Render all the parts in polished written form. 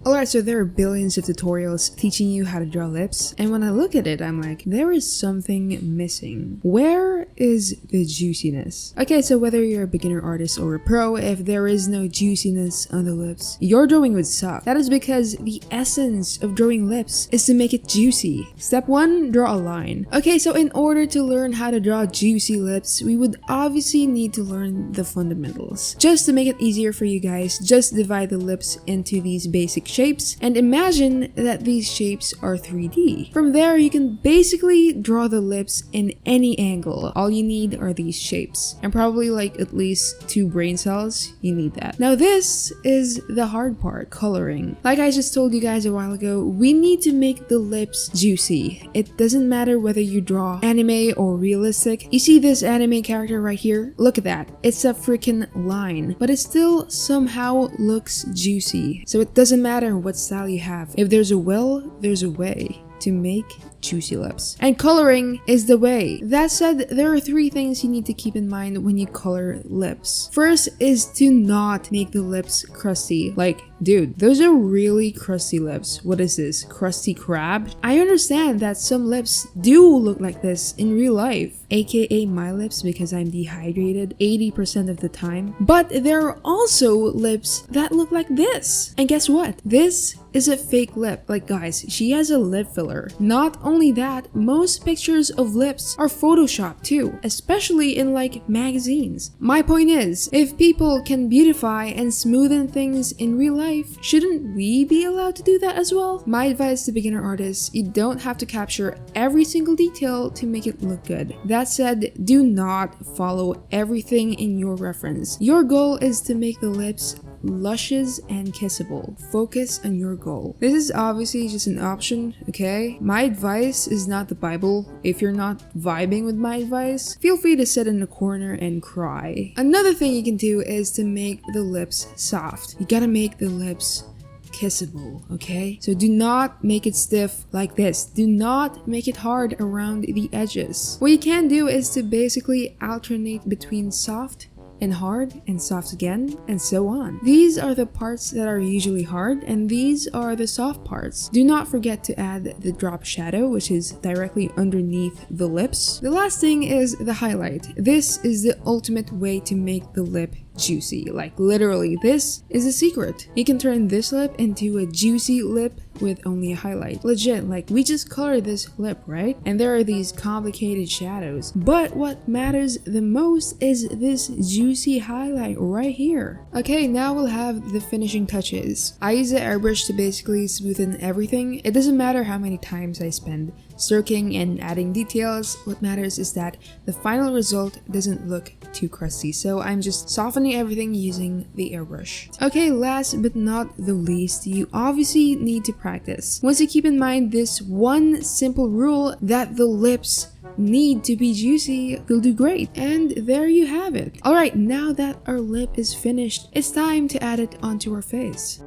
Alright, so there are billions of tutorials teaching you how to draw lips, and when I look at it, I'm like, there is something missing. Where is the juiciness? Okay, so whether you're a beginner artist or a pro, if there is no juiciness on the lips, your drawing would suck. That is because the essence of drawing lips is to make it juicy. Step 1, draw a line. Okay, so in order to learn how to draw juicy lips, we would obviously need to learn the fundamentals. Just to make it easier for you guys, just divide the lips into these basic shapes and imagine that these shapes are 3D. From there, you can basically draw the lips in any angle. All you need are these shapes, and probably like at least 2 brain cells. You need that. Now this is the hard part, coloring. Like I just told you guys a while ago, we need to make the lips juicy. It doesn't matter whether you draw anime or realistic. You see this anime character right here? Look at that. It's a freaking line, but it still somehow looks juicy. So it doesn't matter what style you have. If there's a will, there's a way to make juicy lips. And coloring is the way. That said, there are 3 things you need to keep in mind when you color lips. First is to not make the lips crusty. Like, dude, those are really crusty lips. What is this? Crusty crab? I understand that some lips do look like this in real life, aka my lips because I'm dehydrated 80% of the time. But there are also lips that look like this. And guess what? This is a fake lip. Like guys, she has a lip filler. Not only that, most pictures of lips are photoshopped too, especially in like magazines. My point is, if people can beautify and smoothen things in real life, shouldn't we be allowed to do that as well? My advice to beginner artists, you don't have to capture every single detail to make it look good. That said, do not follow everything in your reference. Your goal is to make the lips luscious and kissable. Focus on your goal. This is obviously just an option, okay? My advice is not the Bible. If you're not vibing with my advice, feel free to sit in the corner and cry. Another thing you can do is to make the lips soft. You gotta make the lips kissable, okay? So do not make it stiff like this. Do not make it hard around the edges. What you can do is to basically alternate between soft and hard and soft again, and so on. These are the parts that are usually hard, and these are the soft parts. Do not forget to add the drop shadow, which is directly underneath the lips. The last thing is the highlight. This is the ultimate way to make the lip juicy. Like literally, this is a secret. You can turn this lip into a juicy lip with only a highlight. Legit, like we just colored this lip, right? And there are these complicated shadows. But what matters the most is this juicy highlight right here. Okay, now we'll have the finishing touches. I use the airbrush to basically smoothen everything. It doesn't matter how many times I spend stroking and adding details. What matters is that the final result doesn't look too crusty. So I'm just softening everything using the airbrush. Okay, last but not the least, you obviously need to practice. Once you keep in mind this one simple rule that the lips need to be juicy, you'll do great. And there you have it. Alright, now that our lip is finished, it's time to add it onto our face.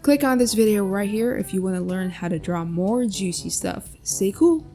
Click on this video right here if you want to learn how to draw more juicy stuff. Stay cool!